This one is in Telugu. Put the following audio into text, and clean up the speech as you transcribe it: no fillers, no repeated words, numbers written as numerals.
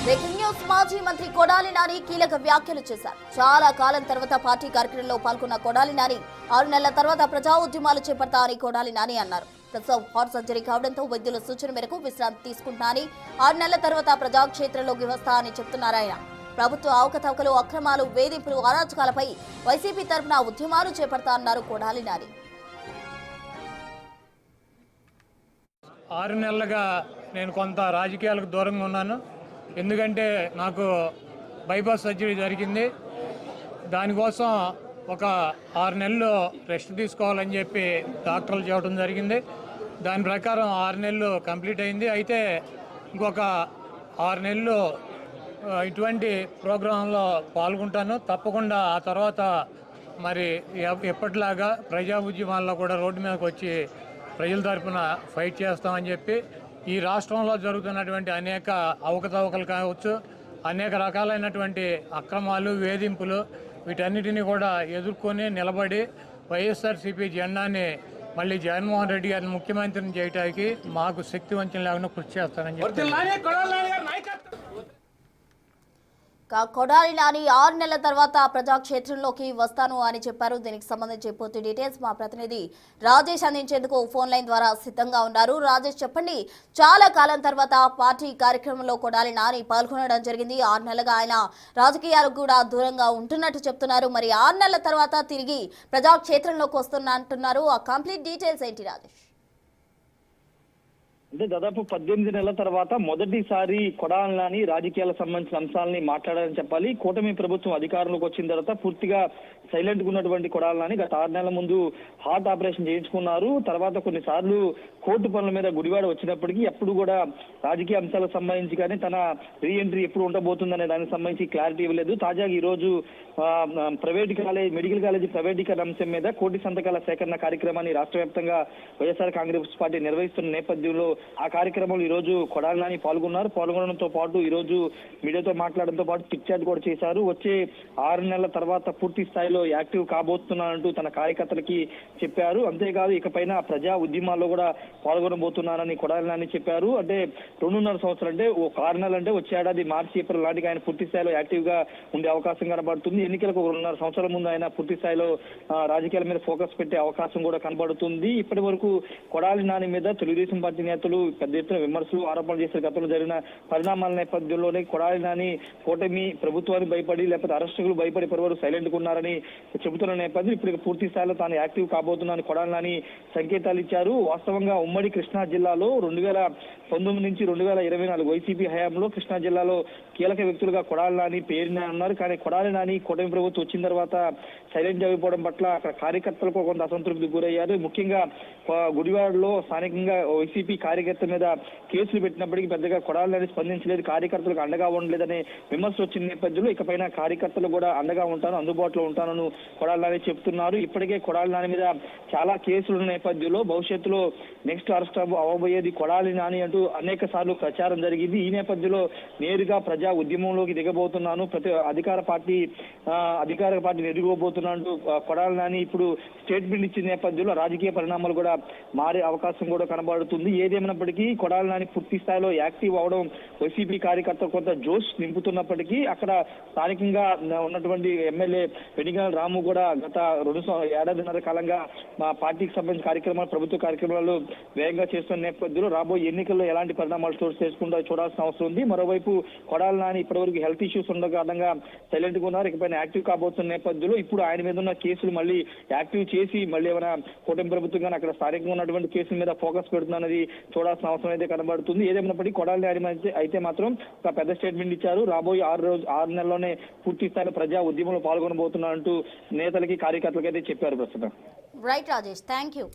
Breaking news. మాజీ మంత్రి కొడాలి నాని కీలక వ్యాఖ్యలు చేశారు. చాలా కాలం తర్వాత పార్టీ కార్యక్రమంలో పాల్గొన్న కొడాలి నాని 6 నెలల తర్వాత ప్రజా ఉద్యమాలు చేపడతారని కొడాలి నాని అన్నారు. ప్రస్తుతం హార్ట్ సర్జరీ కావడంతో వైద్యుల సూచన మేరకు విశ్రాంతి తీసుకుంటున్నారని, 6 నెలల తర్వాత ప్రజాక్షేత్రంలోకి వస్తా అని చెప్తున్నారాయన. ప్రభుత్వ అవకతవకలు, అక్రమాలు, వేధింపులు, అరాచకాలపై వైసీపీ తరఫున ఉద్యమాలు చేపడతా అన్నారు కొడాలి నాని. 6 నెలలుగా నేను కొంత రాజకీయాలకు దూరంగా ఉన్నాను. ఎందుకంటే నాకు బైపాస్ సర్జరీ జరిగింది. దానికోసం ఒక 6 నెలలు రెస్ట్ తీసుకోవాలని చెప్పి డాక్టర్లు చెప్పడం జరిగింది. దాని ప్రకారం 6 నెలలు కంప్లీట్ అయింది. అయితే ఇంకొక 6 నెలలు ఇటువంటి ప్రోగ్రాంలో పాల్గొంటాను. తప్పకుండా ఆ తర్వాత మరి ఎప్పటిలాగా ప్రజా ఉద్యమాల్లో కూడా రోడ్డు మీదకి వచ్చి ప్రజల తరఫున ఫైట్ చేస్తామని చెప్పి, ఈ రాష్ట్రంలో జరుగుతున్నటువంటి అనేక అవకతవకలు కావచ్చు, అనేక రకాలైనటువంటి అక్రమాలు, వేధింపులు, వీటన్నిటినీ కూడా ఎదుర్కొని నిలబడి వైఎస్ఆర్సీపీ జెండాని మళ్ళీ జగన్మోహన్ రెడ్డి గారిని ముఖ్యమంత్రిని చేయడానికి మాకు శక్తి వంచన లేకుండా కృషి చేస్తానని చెప్పి కొడాలి నాని 6 నెలల తర్వాత ప్రజాక్షేత్రంలోకి వస్తాను అని చెప్పారు. దీనికి సంబంధించి పూర్తి డీటెయిల్స్ మా ప్రతినిధి రాజేష్ అందించేందుకు ఫోన్ లైన్ ద్వారా సిద్ధంగా ఉన్నారు. రాజేష్, చెప్పండి, చాలా కాలం తర్వాత పార్టీ కార్యక్రమంలో కొడాలి నాని పాల్గొనడం జరిగింది. 6 నెలలుగా ఆయన రాజకీయాలకు కూడా దూరంగా ఉంటున్నట్టు చెప్తున్నారు. మరి 6 నెలల తర్వాత తిరిగి ప్రజాక్షేత్రంలోకి వస్తున్నా అంటున్నారు. ఆ కంప్లీట్ డీటెయిల్స్ ఏంటి రాజేష్? అంటే దాదాపు 18 నెలల తర్వాత మొదటిసారి కొడాలి నాని రాజకీయాలకు సంబంధించిన అంశాలని మాట్లాడాలని చెప్పాలి. కూటమి ప్రభుత్వం అధికారంలోకి వచ్చిన తర్వాత పూర్తిగా సైలెంట్ గా ఉన్నటువంటి కొడాలి నాని గత 6 నెలల ముందు హార్ట్ ఆపరేషన్ చేయించుకున్నారు. తర్వాత కొన్నిసార్లు కోర్టు పనుల మీద గుడివాడ వచ్చినప్పటికీ ఎప్పుడు కూడా రాజకీయ అంశాలకు సంబంధించి కానీ తన రీఎంట్రీ ఎప్పుడు ఉండబోతుందనే దానికి సంబంధించి క్లారిటీ ఇవ్వలేదు. తాజాగా ఈ రోజు మెడికల్ కాలేజీ ప్రైవేటీకరణ అంశం మీద కోటి సంతకాల సేకరణ కార్యక్రమాన్ని రాష్ట్ర వ్యాప్తంగా వైఎస్ఆర్ కాంగ్రెస్ పార్టీ నిర్వహిస్తున్న నేపథ్యంలో ఆ కార్యక్రమంలో ఈ రోజు కొడాలి నాని పాల్గొనడంతో పాటు ఈ రోజు మీడియాతో మాట్లాడడంతో పాటు పిక్ చాట్ కూడా చేశారు. వచ్చే 6 నెలల తర్వాత పూర్తి స్థాయిలో యాక్టివ్ కాబోతున్నానంటూ తన కార్యకర్తలకి చెప్పారు. అంతేకాదు ఇకపైన ప్రజా ఉద్యమాల్లో కూడా పాల్గొనబోతున్నానని కొడాలి నాని చెప్పారు. అంటే 2.5 సంవత్సరాలు అంటే ఒక 6 నెలలు అంటే వచ్చే ఏడాది మార్చి, ఏప్రిల్ నాటికి ఆయన పూర్తి స్థాయిలో యాక్టివ్ గా ఉండే అవకాశం కనబడుతుంది. ఎన్నికలకు 2.5 సంవత్సరాల ముందు ఆయన పూర్తి స్థాయిలో రాజకీయాల మీద ఫోకస్ పెట్టే అవకాశం కూడా కనబడుతుంది. ఇప్పటి వరకు కొడాలి నాని మీద తెలుగుదేశం పార్టీ నేతలు పెద్ద ఎత్తున విమర్శలు, ఆరోపణలు చేసిన గతంలో జరిగిన పరిణామాల నేపథ్యంలోనే కొడాలి నాని కూటమి ప్రభుత్వానికి భయపడి లేకపోతే అరెస్టులు భయపడి పరివారు సైలెంట్ గా ఉన్నారని చెబుతున్న నేపథ్యం ఇప్పుడు పూర్తి స్థాయిలో తాను యాక్టివ్ కాబోతున్నానని కొడాలి నాని సంకేతాలు ఇచ్చారు. వాస్తవంగా ఉమ్మడి కృష్ణా జిల్లాలో 2019 నుంచి 2024 వైసీపీ హయాంలో కృష్ణా జిల్లాలో కీలక వ్యక్తులుగా కొడాలి నాని పేరున ఉన్నారు. కానీ కొడాలి నాని కూటమి ప్రభుత్వం వచ్చిన తర్వాత సైలెంట్ అయిపోవడం పట్ల అక్కడ కార్యకర్తలకు కొంత అసంతృప్తి గురయ్యారు. ముఖ్యంగా గుడివాడలో స్థానికంగా వైసీపీ కార్యకర్త మీద కేసులు పెట్టినప్పటికీ పెద్దగా కొడాలి నాని స్పందించలేదు, కార్యకర్తలకు అండగా ఉండలేదనే విమర్శలు వచ్చిన నేపథ్యంలో ఇకపైన కార్యకర్తలు కూడా అండగా ఉంటాను, అందుబాటులో ఉంటానని కొడాలి నాని చెప్తున్నారు. ఇప్పటికే కొడాలి నాని మీద చాలా కేసుల నేపథ్యంలో భవిష్యత్తులో నెక్స్ట్ అరెస్ట్ అవ్వబోయేది కొడాలి నాని అంటూ అనేక సార్లు ప్రచారం జరిగింది. ఈ నేపథ్యంలో నేరుగా ప్రజా ఉద్యమంలోకి దిగబోతున్నాను, అధికార పార్టీ ఎదుర్కోబోతున్నాను కొడాలి నాని ఇప్పుడు స్టేట్మెంట్ ఇచ్చిన నేపథ్యంలో రాజకీయ పరిణామాలు కూడా మారే అవకాశం కూడా కనబడుతుంది. ఏదేమైనప్పటికీ కొడాలి నాని పూర్తి స్థాయిలో యాక్టివ్ అవడం వైసీపీ కార్యకర్తలు కొంత జోష్ నింపుతున్నప్పటికీ అక్కడ స్థానికంగా ఉన్నటువంటి ఎమ్మెల్యే వెనిగల రాము కూడా గత 2 ఏడాదిన్నర కాలంగా మా పార్టీకి సంబంధించిన కార్యక్రమాలు, ప్రభుత్వ కార్యక్రమాలు వేగంగా చేస్తున్న నేపథ్యంలో రాబోయే ఎన్నికల్లో ఎలాంటి పరిణామాలు చోటు చేసుకుంటూ చూడాల్సిన అవసరం ఉంది. మరోవైపు కొడాలి నాని ఇప్పటివరకు హెల్త్ ఇష్యూస్ ఉండడం కారణంగా సైలెంట్ గా ఉన్నారు. ఇకపైన యాక్టివ్ కాబోతున్న నేపథ్యంలో ఇప్పుడు ఆయన మీద ఉన్న కేసులు మళ్ళీ యాక్టివ్ చేసి మళ్ళీ ఏమైనా కూటమి ప్రభుత్వం కానీ అక్కడ స్థానికంగా ఉన్నటువంటి కేసుల మీద ఫోకస్ పెడుతుందన్నది చూడాల్సిన అవసరం అయితే కనబడుతుంది. ఏదేమైనప్పటికీ కొడాలి నాని అయితే మాత్రం ఒక పెద్ద స్టేట్మెంట్ ఇచ్చారు. రాబోయే 6 నెలల్లోనే పూర్తి స్థాయిలో ప్రజా ఉద్యమంలో పాల్గొనబోతున్నారంటూ నేతలకి, కార్యకర్తలకి అయితే చెప్పారు. ప్రస్తుతం రైట్ రాజేష్, థ్యాంక్ యూ.